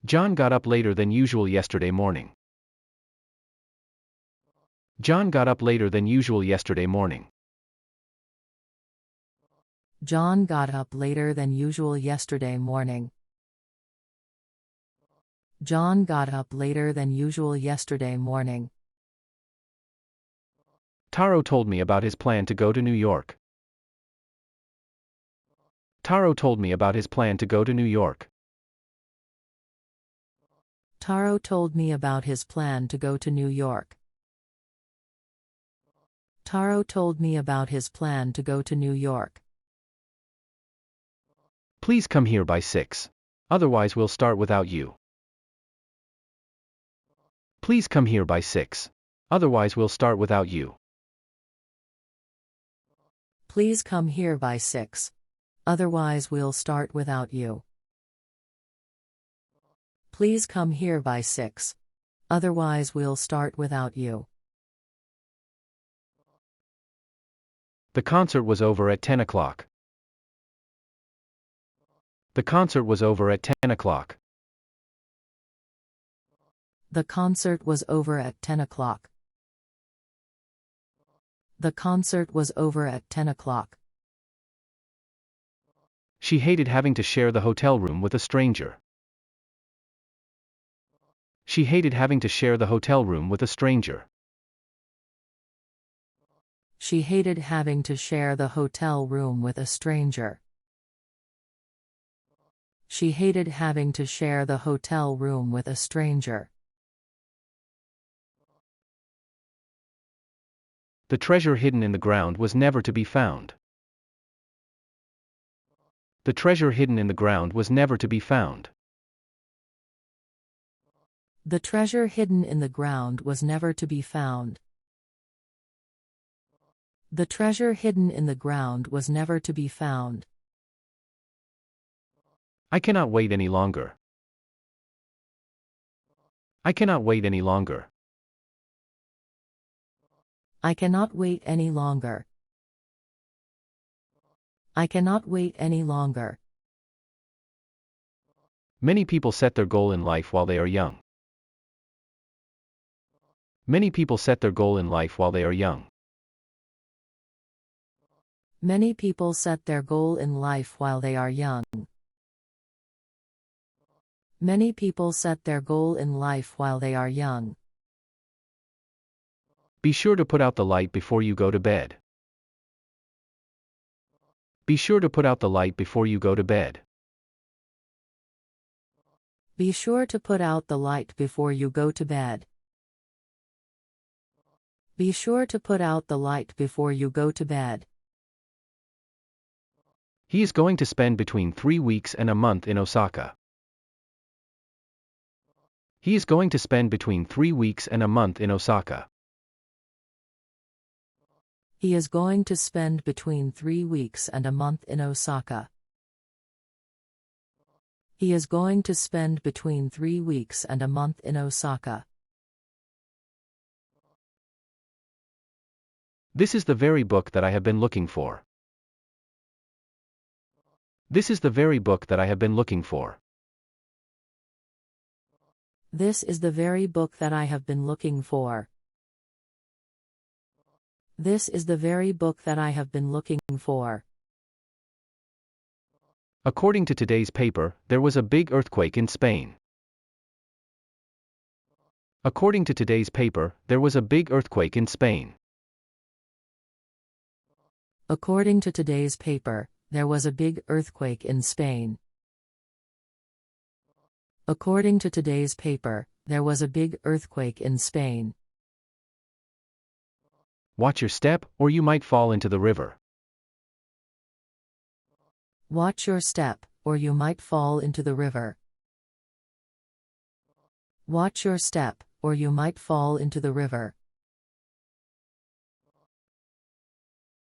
John got up later than usual yesterday morning. John got up later than usual yesterday morning. John got up later than usual yesterday morning. John got up later than usual yesterday morning. Taro told me about his plan to go to New York. Taro told me about his plan to go to New York. Taro told me about his plan to go to New York. Taro told me about his plan to go to New York. Please come here by 6. Otherwise we'll start without you. Please come here by 6. Otherwise we'll start without you. Please come here by 6. Otherwise we'll start without you. Please come here by 6. Otherwise we'll start without you. The concert was over at 10 o'clock. The concert was over at 10 o'clock. The concert was over at 10 o'clock. The concert was over at 10 o'clock. She hated having to share the hotel room with a stranger. She hated having to share the hotel room with a stranger. She hated having to share the hotel room with a stranger. She hated having to share the hotel room with a stranger. The treasure hidden in the ground was never to be found. The treasure hidden in the ground was never to be found. The treasure hidden in the ground was never to be found. The treasure hidden in the ground was never to be found. I cannot wait any longer. I cannot wait any longer. I cannot wait any longer. I cannot wait any longer. Many people set their goal in life while they are young. Many people set their goal in life while they are young. Many people set their goal in life while they are young. Many people set their goal in life while they are young. Be sure to put out the light before you go to bed. Be sure to put out the light before you go to bed. Be sure to put out the light before you go to bed. Be sure to put out the light before you go to bed. He is going to spend between 3 weeks and a month in Osaka. He is going to spend between 3 weeks and a month in Osaka. He is going to spend between 3 weeks and a month in Osaka. He is going to spend between 3 weeks and a month in Osaka. This is the very book that I have been looking for. This is the very book that I have been looking for. This is the very book that I have been looking for. This is the very book that I have been looking for. According to today's paper, there was a big earthquake in Spain. According to today's paper, there was a big earthquake in Spain. According to today's paper, there was a big earthquake in Spain. According to today's paper, there was a big earthquake in Spain. Watch your step, or you might fall into the river. Watch your step, or you might fall into the river. Watch your step, or you might fall into the river.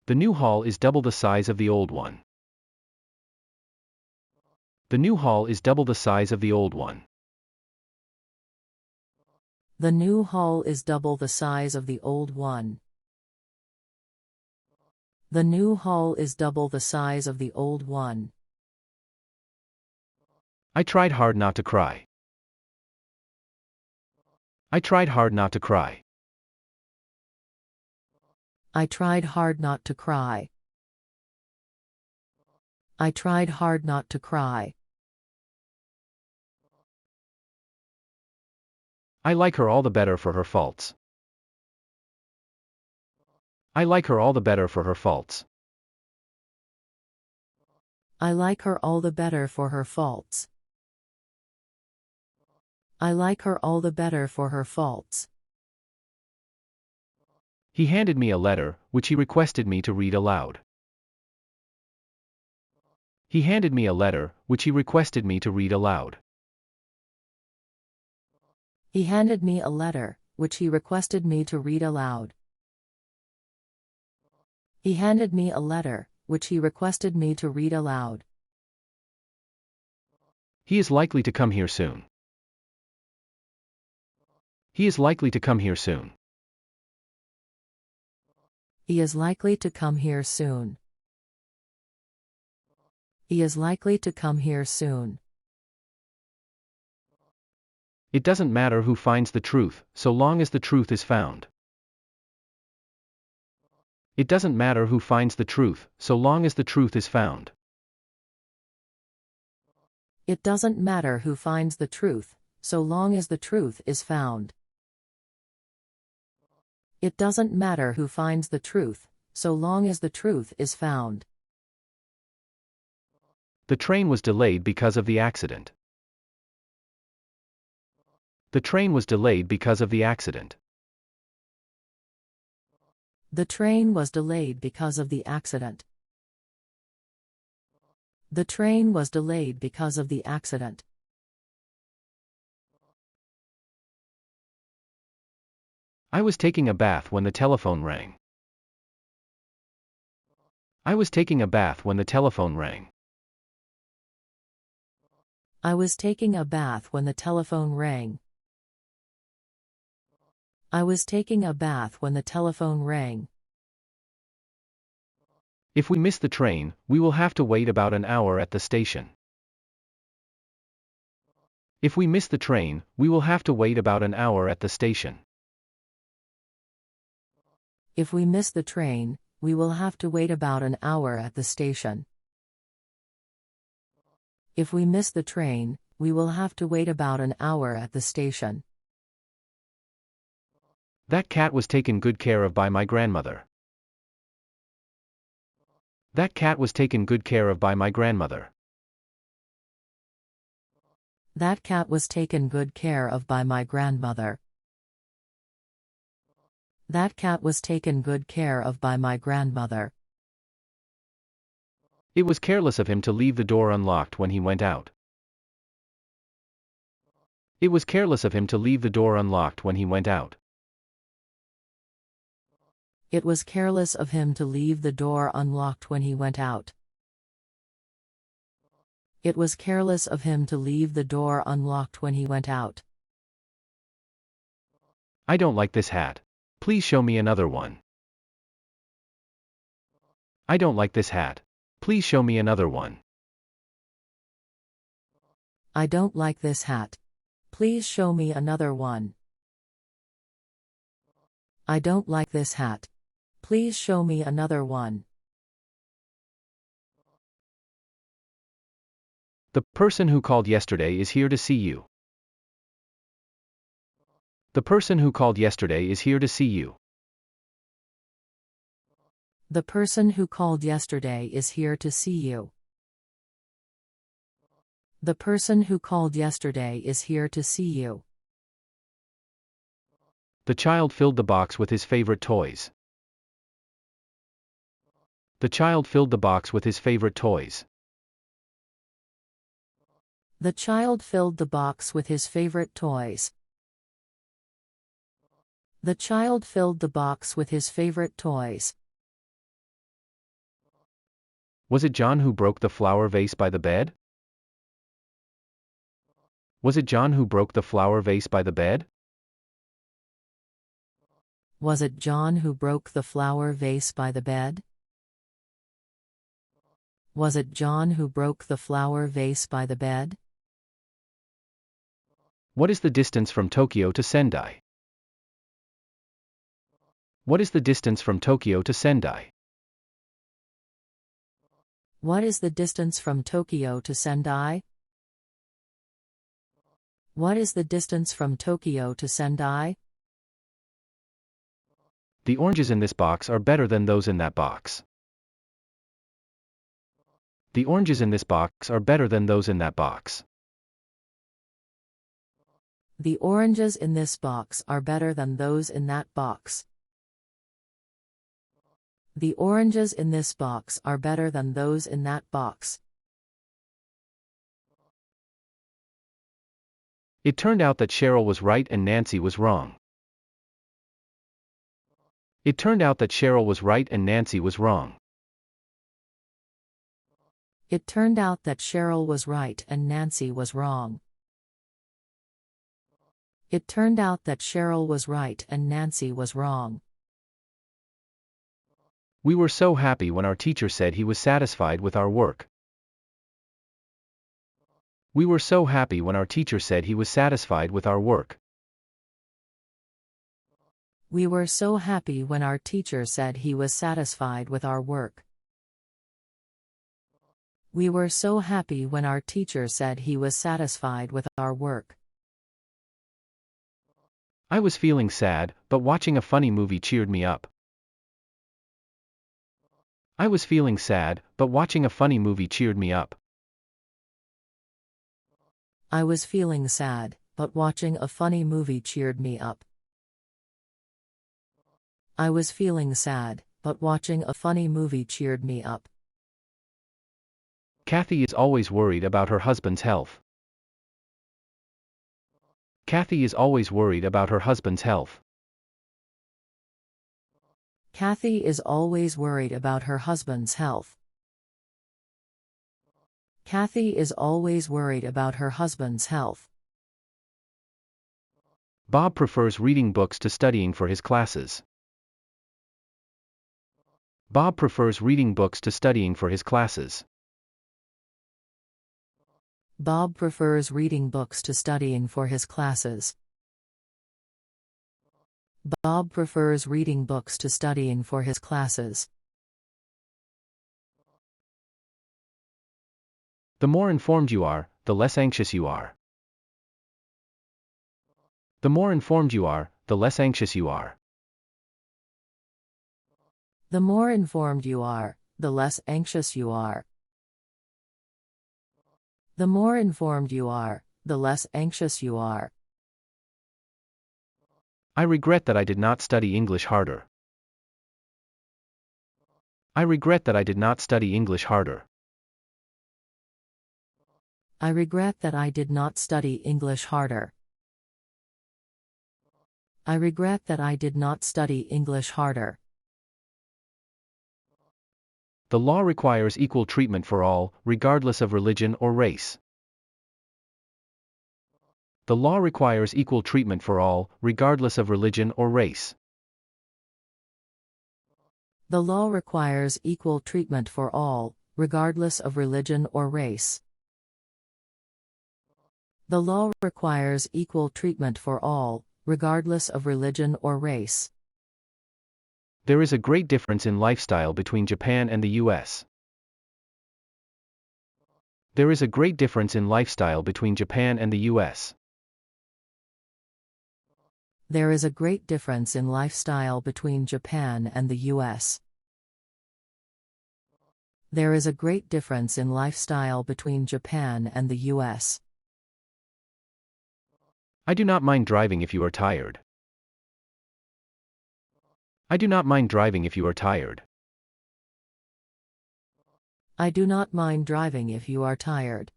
The new hall is double the size of the old one. The new hall is double the size of the old one. The new hall is double the size of the old one. The new hall is double the size of the old one. I tried hard not to cry. I tried hard not to cry. I tried hard not to cry. I tried hard not to cry. I like her all the better for her faults. I like her all the better for her faults. I like her all the better for her faults. I like her all the better for her faults. He handed me a letter, which he requested me to read aloud. He handed me a letter, which he requested me to read aloud. He handed me a letter, which he requested me to read aloud. He handed me a letter, which he requested me to read aloud. He is likely to come here soon. He is likely to come here soon. He is likely to come here soon. He is likely to come here soon. It doesn't matter who finds the truth, so long as the truth is found. It doesn't matter who finds the truth, so long as the truth is found. It doesn't matter who finds the truth, so long as the truth is found. It doesn't matter who finds the truth, so long as the truth is found. The train was delayed because of the accident. The train was delayed because of the accident. The train was delayed because of the accident. The train was delayed because of the accident. I was taking a bath when the telephone rang. I was taking a bath when the telephone rang. I was taking a bath when the telephone rang. I was taking a bath when the telephone rang. If we miss the train, we will have to wait about an hour at the station. If we miss the train, we will have to wait about an hour at the station. If we miss the train, we will have to wait about an hour at the station. If we miss the train, we will have to wait about an hour at the station. That cat was taken good care of by my grandmother. That cat was taken good care of by my grandmother. That cat was taken good care of by my grandmother. That cat was taken good care of by my grandmother. It was careless of him to leave the door unlocked when he went out. It was careless of him to leave the door unlocked when he went out. It was careless of him to leave the door unlocked when he went out. It was careless of him to leave the door unlocked when he went out. I don't like this hat. Please show me another one. I don't like this hat. Please show me another one. I don't like this hat. Please show me another one. I don't like this hat. Please show me another one. The person who called yesterday is here to see you. The person who called yesterday is here to see you. The person who called yesterday is here to see you. The person who called yesterday is here to see you. The child filled the box with his favorite toys. The child filled the box with his favorite toys. The child filled the box with his favorite toys. The child filled the box with his favorite toys. Was it John who broke the flower vase by the bed? Was it John who broke the flower vase by the bed? Was it John who broke the flower vase by the bed? Was it John who broke the flower vase by the bed? What is the distance from Tokyo to Sendai? What is the distance from Tokyo to Sendai? What is the distance from Tokyo to Sendai? What is the distance from Tokyo to Sendai? The oranges in this box are better than those in that box. The oranges in this box are better than those in that box. The oranges in this box are better than those in that box. The oranges in this box are better than those in that box. It turned out that Cheryl was right and Nancy was wrong. It turned out that Cheryl was right and Nancy was wrong. It turned out that Cheryl was right and Nancy was wrong. It turned out that Cheryl was right and Nancy was wrong. We were so happy when our teacher said he was satisfied with our work. We were so happy when our teacher said he was satisfied with our work. We were so happy when our teacher said he was satisfied with our work. We were so happy when our teacher said he was satisfied with our work. I was feeling sad, but watching a funny movie cheered me up. I was feeling sad, but watching a funny movie cheered me up. I was feeling sad, but watching a funny movie cheered me up. I was feeling sad, but watching a funny movie cheered me up. Kathy is always worried about her husband's health. Kathy is always worried about her husband's health. Kathy is always worried about her husband's health. Kathy is always worried about her husband's health. Bob prefers reading books to studying for his classes. Bob prefers reading books to studying for his classes. Bob prefers reading books to studying for his classes. Bob prefers reading books to studying for his classes. The more informed you are, the less anxious you are. The more informed you are, the less anxious you are. The more informed you are, the less anxious you are. The more informed you are, the less anxious you are. I regret that I did not study English harder. I regret that I did not study English harder. I regret that I did not study English harder. I regret that I did not study English harder. The law requires equal treatment for all, regardless of religion or race. The law requires equal treatment for all, regardless of religion or race. The law requires equal treatment for all, regardless of religion or race. The law requires equal treatment for all, regardless of religion or race. There is a great difference in lifestyle between Japan and the US. There is a great difference in lifestyle between Japan and the US. There is a great difference in lifestyle between Japan and the US. There is a great difference in lifestyle between Japan and the US. I do not mind driving if you are tired. I do not mind driving if you are tired. I do not mind driving if you are tired.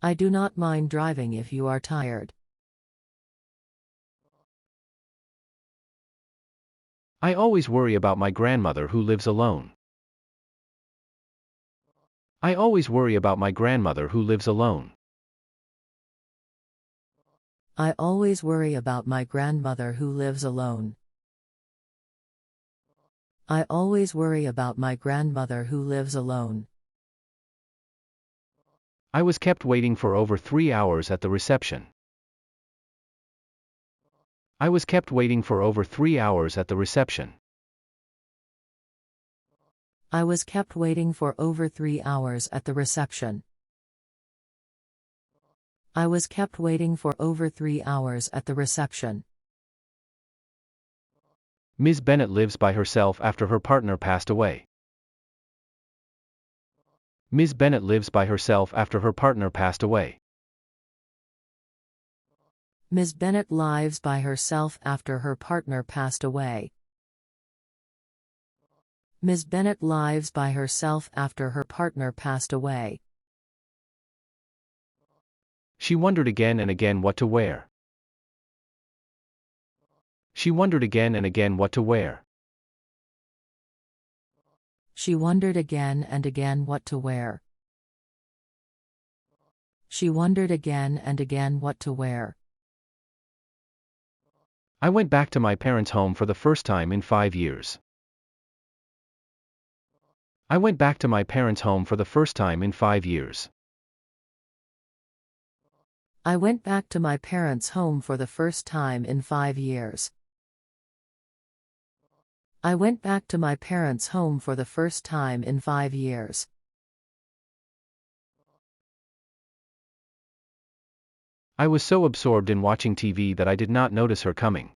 I do not mind driving if you are tired. I always worry about my grandmother who lives alone. I always worry about my grandmother who lives alone. I always worry about my grandmother who lives alone. I always worry about my grandmother who lives alone. I was kept waiting for over 3 hours at the reception. I was kept waiting for over 3 hours at the reception. I was kept waiting for over 3 hours at the reception. I was kept waiting for over 3 hours at the reception. Ms. Bennett lives by herself after her partner passed away. Ms. Bennett lives by herself after her partner passed away. Ms. Bennett lives by herself after her partner passed away. Ms. Bennett lives by herself after her partner passed away. She wondered again and again what to wear. She wondered again and again what to wear. She wondered again and again what to wear. She wondered again and again what to wear. I went back to my parents' home for the first time in 5 years. I went back to my parents' home for the first time in 5 years. I went back to my parents' home for the first time in 5 years. I went back to my parents' home for the first time in 5 years. I was so absorbed in watching TV that I did not notice her coming.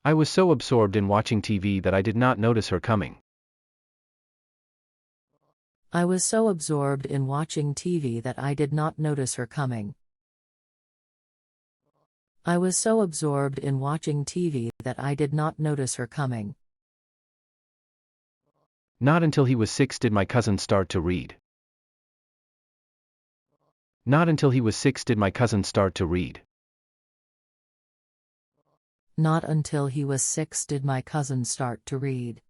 I was so absorbed in watching TV that I did not notice her coming. I was so absorbed in watching TV that I did not notice her coming. I was so absorbed in watching TV that I did not notice her coming. Not until he was 6 did my cousin start to read. Not until he was 6 did my cousin start to read. Not until he was 6 did my cousin start to read.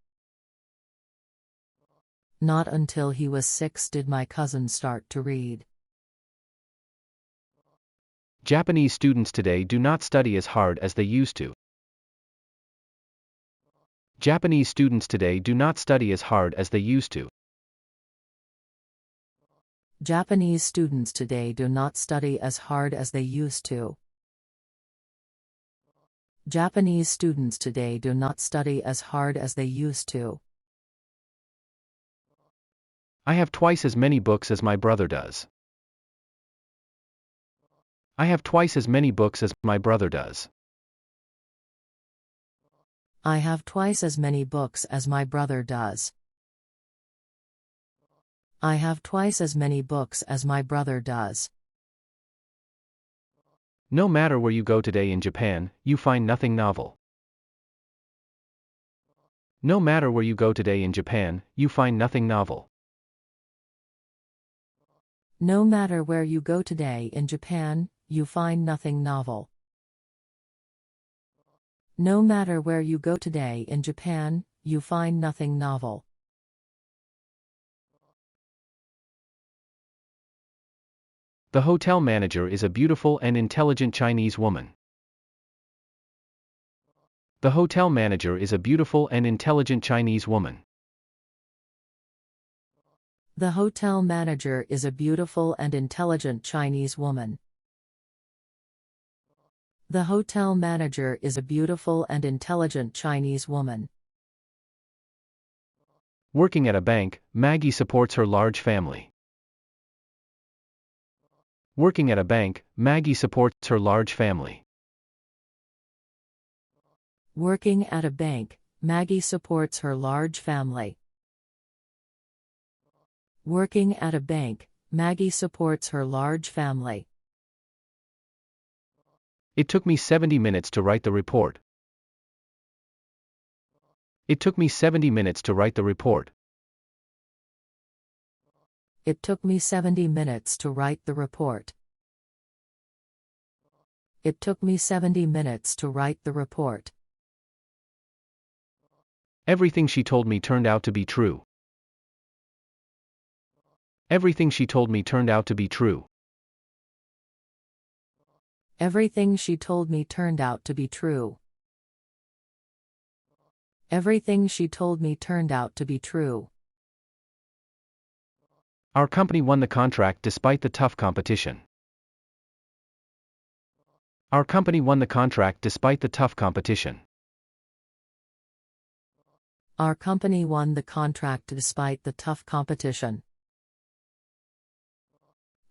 Not until he was 6 did my cousin start to read. Japanese students today do not study as hard as they used to. Japanese students today do not study as hard as they used to. Japanese students today do not study as hard as they used to. Japanese students today do not study as hard as they used to. I have twice as many books as my brother does. I have twice as many books as my brother does. I have twice as many books as my brother does. I have twice as many books as my brother does. No matter where you go today in Japan, you find nothing novel. No matter where you go today in Japan, you find nothing novel. No matter where you go today in Japan, you find nothing novel. No matter where you go today in Japan, you find nothing novel. The hotel manager is a beautiful and intelligent Chinese woman. The hotel manager is a beautiful and intelligent Chinese woman. The hotel manager is a beautiful and intelligent Chinese woman. The hotel manager is a beautiful and intelligent Chinese woman. Working at a bank, Maggie supports her large family. Working at a bank, Maggie supports her large family. Working at a bank, Maggie supports her large family. Working at a bank, Maggie supports her large family. It took me 70 minutes to write the report. It took me 70 minutes to write the report. It took me 70 minutes to write the report. It took me 70 minutes to write the report. Everything she told me turned out to be true. Everything she told me turned out to be true. Everything she told me turned out to be true. Everything she told me turned out to be true. Our company won the contract despite the tough competition. Our company won the contract despite the tough competition. Our company won the contract despite the tough competition.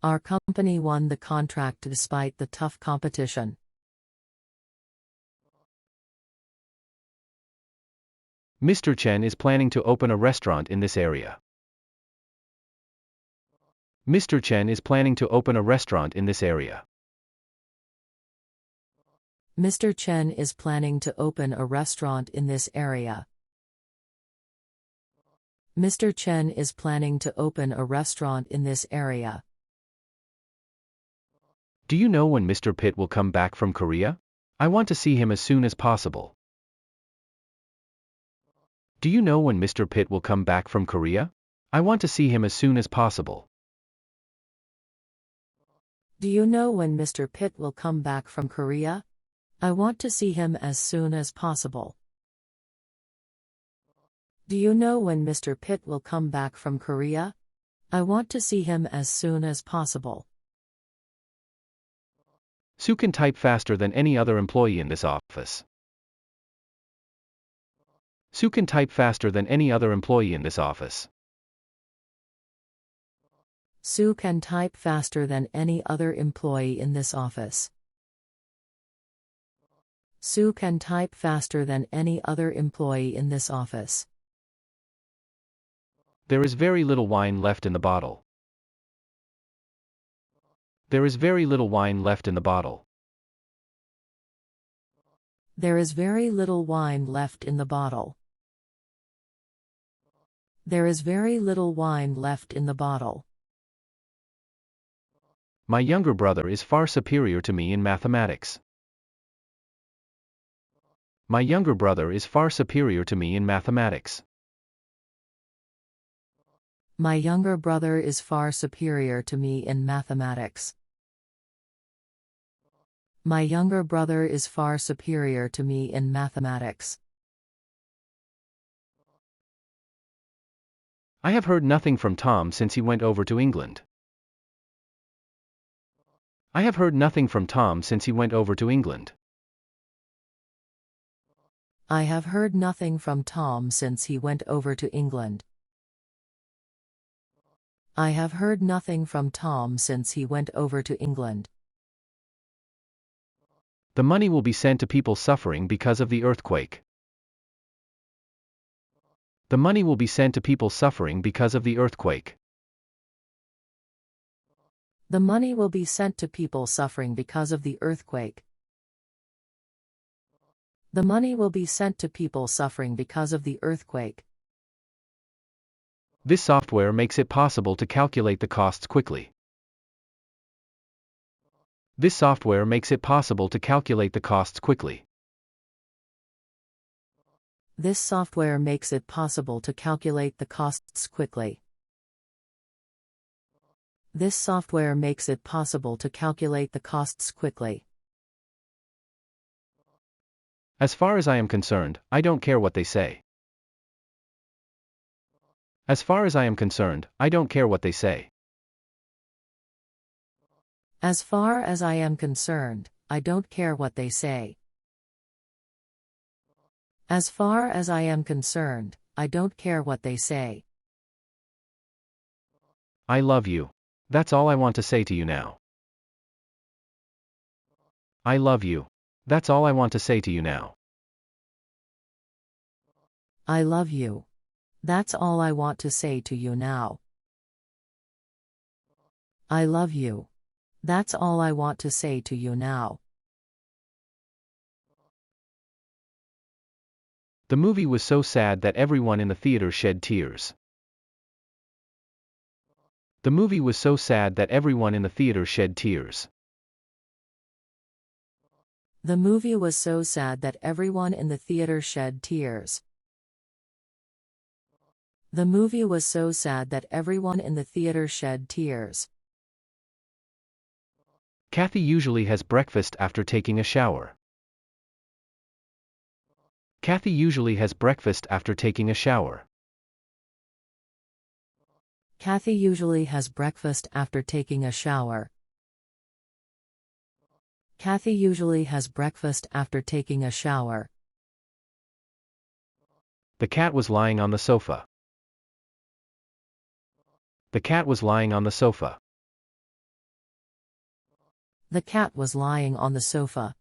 Our company won the contract despite the tough competition. Mr. Chen is planning to open a restaurant in this area. Mr. Chen is planning to open a restaurant in this area. Mr. Chen is planning to open a restaurant in this area. Mr. Chen is planning to open a restaurant in this area. Do you know when Mr. Pitt will come back from Korea? I want to see him as soon as possible. Do you know when Mr. Pitt will come back from Korea? I want to see him as soon as possible. Do you know when Mr. Pitt will come back from Korea? I want to see him as soon as possible. Do you know when Mr. Pitt will come back from Korea? I want to see him as soon as possible. Sue can type faster than any other employee in this office. Sue can type faster than any other employee in this office. Sue can type faster than any other employee in this office. Sue can type faster than any other employee in this office. There is very little wine left in the bottle. There is very little wine left in the bottle. There is very little wine left in the bottle. There is very little wine left in the bottle. My younger brother is far superior to me in mathematics. My younger brother is far superior to me in mathematics. My younger brother is far superior to me in mathematics. My younger brother is far superior to me in mathematics. I have heard nothing from Tom since he went over to England. I have heard nothing from Tom since he went over to England. I have heard nothing from Tom since he went over to England. I have heard nothing from Tom since he went over to England. The money will be sent to people suffering because of the earthquake. The money will be sent to people suffering because of the earthquake. The money will be sent to people suffering because of the earthquake. The money will be sent to people suffering because of the earthquake. This software makes it possible to calculate the costs quickly. This software makes it possible to calculate the costs quickly. This software makes it possible to calculate the costs quickly. This software makes it possible to calculate the costs quickly. As far as I am concerned, I don't care what they say. As far as I am concerned, I don't care what they say. As far as I am concerned, I don't care what they say. As far as I am concerned, I don't care what they say. I love you. That's all I want to say to you now. I love you. That's all I want to say to you now. I love you. That's all I want to say to you now. I love you. That's all I want to say to you now. The movie was so sad that everyone in the theater shed tears. The movie was so sad that everyone in the theater shed tears. The movie was so sad that everyone in the theater shed tears. The movie was so sad that everyone in the theater shed tears. Kathy usually has breakfast after taking a shower. Kathy usually has breakfast after taking a shower. Kathy usually has breakfast after taking a shower. Kathy usually has breakfast after taking a shower. The cat was lying on the sofa. The cat was lying on the sofa. The cat was lying on the sofa.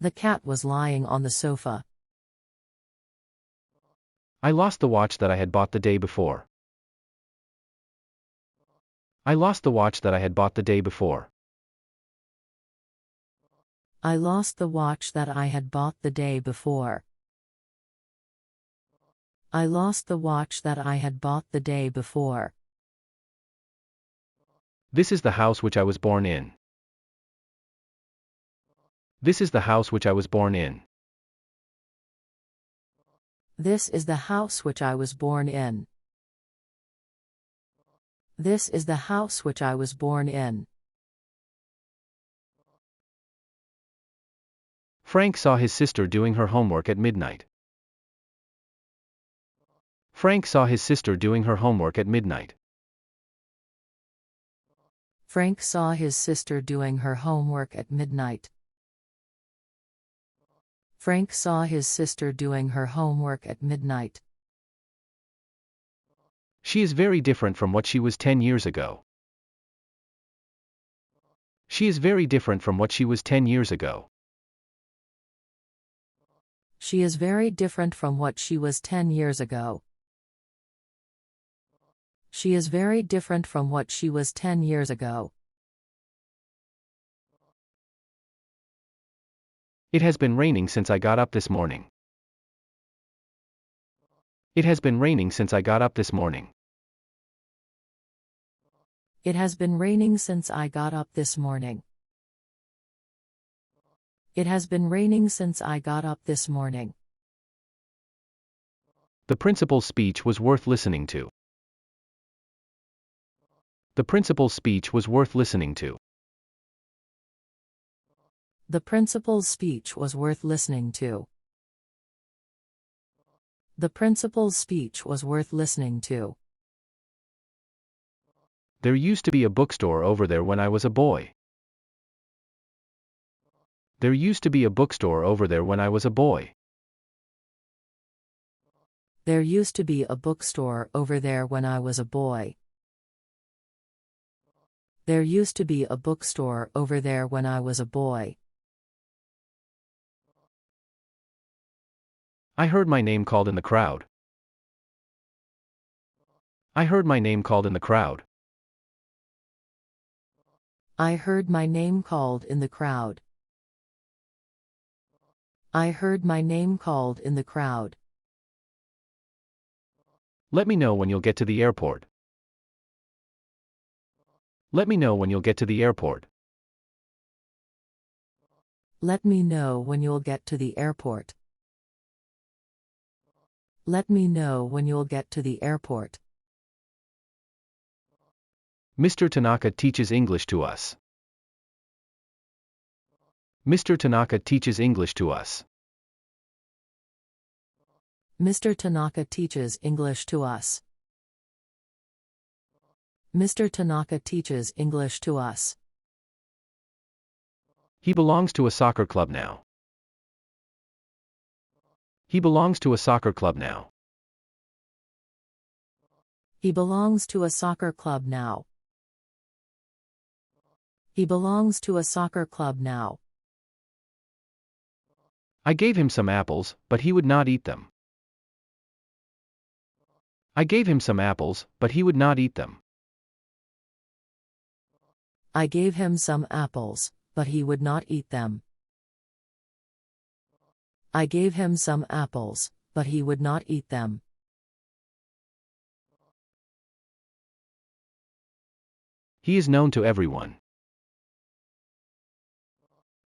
The cat was lying on the sofa. I lost the watch that I had bought the day before. I lost the watch that I had bought the day before. I lost the watch that I had bought the day before. I lost the watch that I had bought the day before. This is the house which I was born in. This is the house which I was born in. This is the house which I was born in. This is the house which I was born in. Frank saw his sister doing her homework at midnight. Frank saw his sister doing her homework at midnight. Frank saw his sister doing her homework at midnight. Frank saw his sister doing her homework at midnight. She is very different from what she was 10 years ago. She is very different from what she was 10 years ago. She is very different from what she was 10 years ago. She is very different from what she was 10 years ago. It has been raining since I got up this morning. It has been raining since I got up this morning. It has been raining since I got up this morning. It has been raining since I got up this morning. The principal's speech was worth listening to. The principal's speech was worth listening to. The principal's speech was worth listening to. The principal's speech was worth listening to. There used to be a bookstore over there when I was a boy. There used to be a bookstore over there when I was a boy. There used to be a bookstore over there when I was a boy. There used to be a bookstore over there when I was a boy. I heard my name called in the crowd. I heard my name called in the crowd. I heard my name called in the crowd. I heard my name called in the crowd. Let me know when you'll get to the airport. Let me know when you'll get to the airport. Let me know when you'll get to the airport. Let me know when you'll get to the airport. Mr. Tanaka teaches English to us. Mr. Tanaka teaches English to us. Mr. Tanaka teaches English to us. Mr. Tanaka teaches English to us. He belongs to a soccer club now. He belongs to a soccer club now. He belongs to a soccer club now. He belongs to a soccer club now. I gave him some apples, but he would not eat them. I gave him some apples, but he would not eat them. I gave him some apples, but he would not eat them. I gave him some apples, but he would not eat them. He is known to everyone.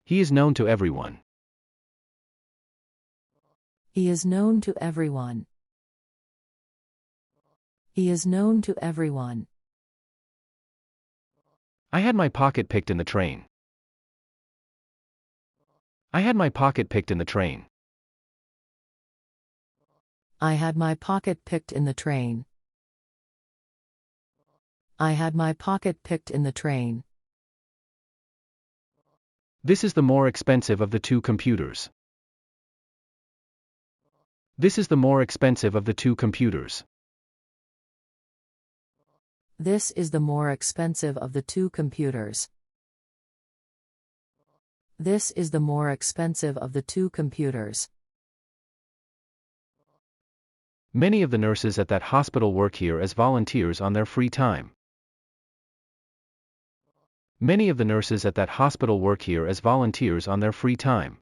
He is known to everyone. He is known to everyone. He is known to everyone. I had my pocket picked in the train. I had my pocket picked in the train. I had my pocket picked in the train. I had my pocket picked in the train. This is the more expensive of the two computers. This is the more expensive of the two computers. This is the more expensive of the two computers. This is the more expensive of the two computers. Many of the nurses at that hospital work here as volunteers on their free time. Many of the nurses at that hospital work here as volunteers on their free time.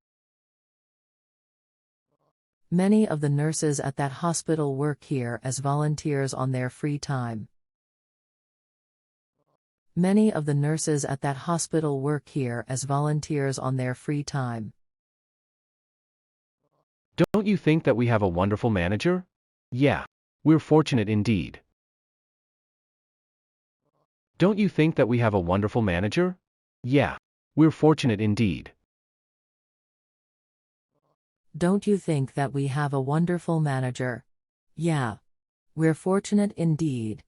Many of the nurses at that hospital work here as volunteers on their free time. Many of the nurses at that hospital work here as volunteers on their free time. Don't you think that we have a wonderful manager? Yeah. We're fortunate indeed. Don't you think that we have a wonderful manager? Yeah. We're fortunate indeed. Don't you think that we have a wonderful manager? Yeah. We're fortunate indeed.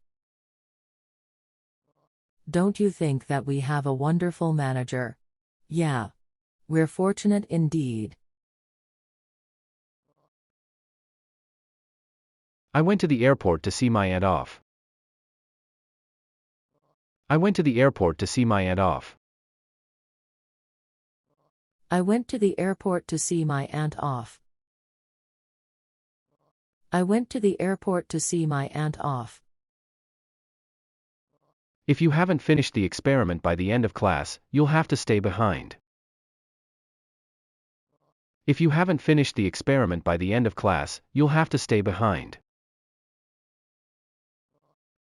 Don't you think that we have a wonderful manager? Yeah. We're fortunate indeed. I went to the airport to see my aunt off. I went to the airport to see my aunt off. I went to the airport to see my aunt off. I went to the airport to see my aunt off. If you haven't finished the experiment by the end of class, you'll have to stay behind. If you haven't finished the experiment by the end of class, you'll have to stay behind.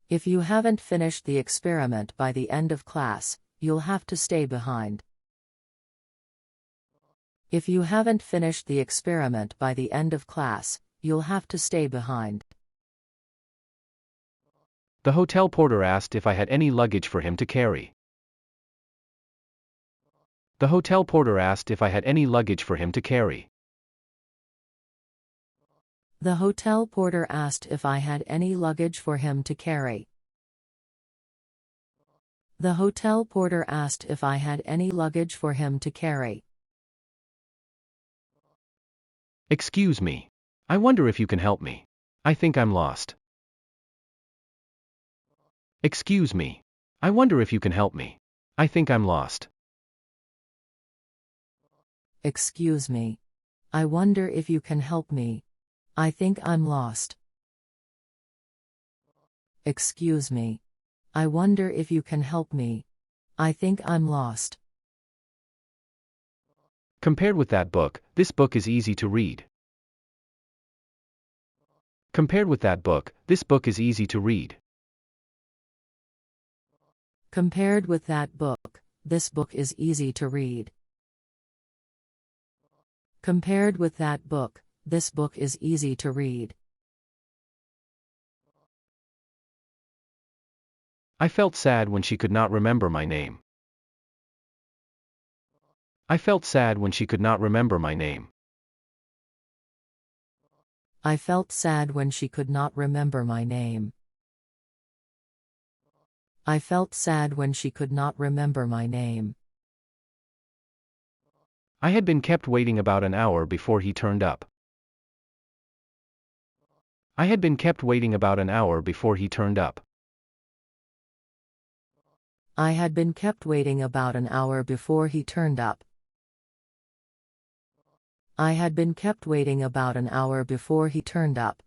If you haven't finished the experiment by the end of class, you'll have to stay behind. If you haven't finished the experiment by the end of class, you'll have to stay behind. The hotel porter asked if I had any luggage for him to carry. The hotel porter asked if I had any luggage for him to carry. The hotel porter asked if I had any luggage for him to carry. The hotel porter asked if I had any luggage for him to carry. Excuse me. I wonder if you can help me. I think I'm lost. Excuse me. I wonder if you can help me. I think I'm lost. Excuse me. I wonder if you can help me. I think I'm lost. Excuse me. I wonder if you can help me. I think I'm lost. Compared with that book, this book is easy to read. Compared with that book, this book is easy to read. Compared with that book, this book is easy to read. Compared with that book, this book is easy to read. I felt sad when she could not remember my name. I felt sad when she could not remember my name. I felt sad when she could not remember my name. I felt sad when she could not remember my name. I had been kept waiting about an hour before he turned up. I had been kept waiting about an hour before he turned up. I had been kept waiting about an hour before he turned up. I had been kept waiting about an hour before he turned up.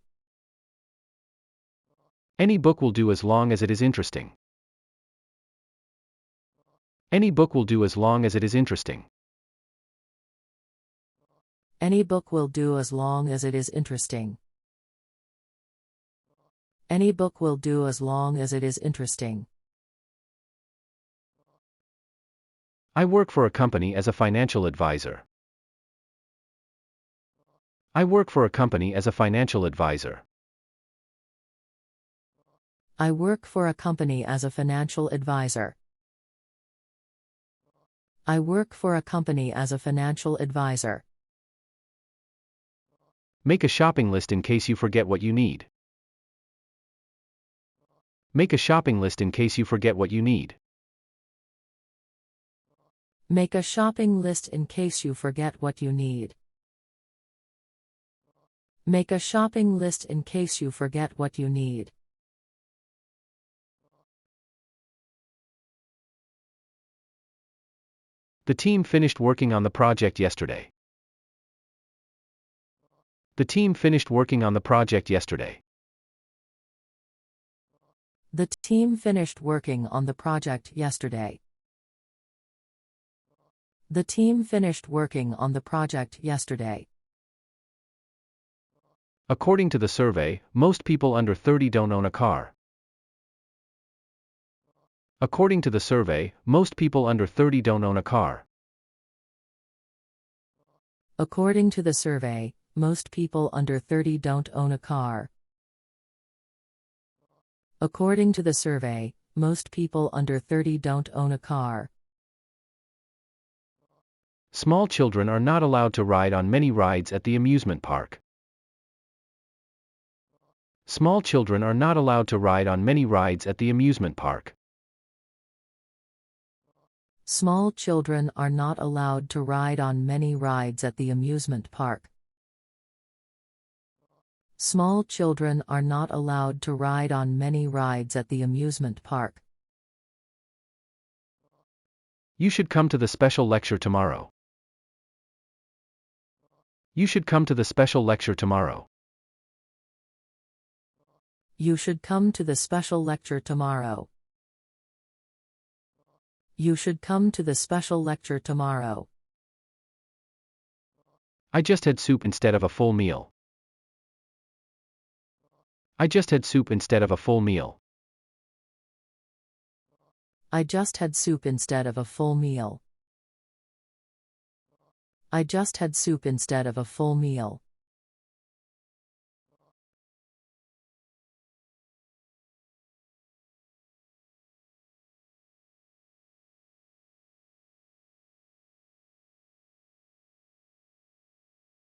Any book will do as long as it is interesting. Any book will do as long as it is interesting. Any book will do as long as it is interesting. Any book will do as long as it is interesting. I work for a company as a financial advisor. I work for a company as a financial advisor. I work for a company as a financial advisor. I work for a company as a financial advisor. Make a shopping list in case you forget what you need. Make a shopping list in case you forget what you need. Make a shopping list in case you forget what you need. Make a shopping list in case you forget what you need. The team finished working on the project yesterday. The team finished working on the project yesterday. The team finished working on the project yesterday. The team finished working on the project yesterday. According to the survey, most people under 30 don't own a car. According to the survey, most people under 30 don't own a car. According to the survey, most people under 30 don't own a car. According to the survey, most people under 30 don't own a car. Small children are not allowed to ride on many rides at the amusement park. Small children are not allowed to ride on many rides at the amusement park. Small children are not allowed to ride on many rides at the amusement park. Small children are not allowed to ride on many rides at the amusement park. You should come to the special lecture tomorrow. You should come to the special lecture tomorrow. You should come to the special lecture tomorrow. You should come to the special lecture tomorrow. I just had soup instead of a full meal. I just had soup instead of a full meal. I just had soup instead of a full meal. I just had soup instead of a full meal.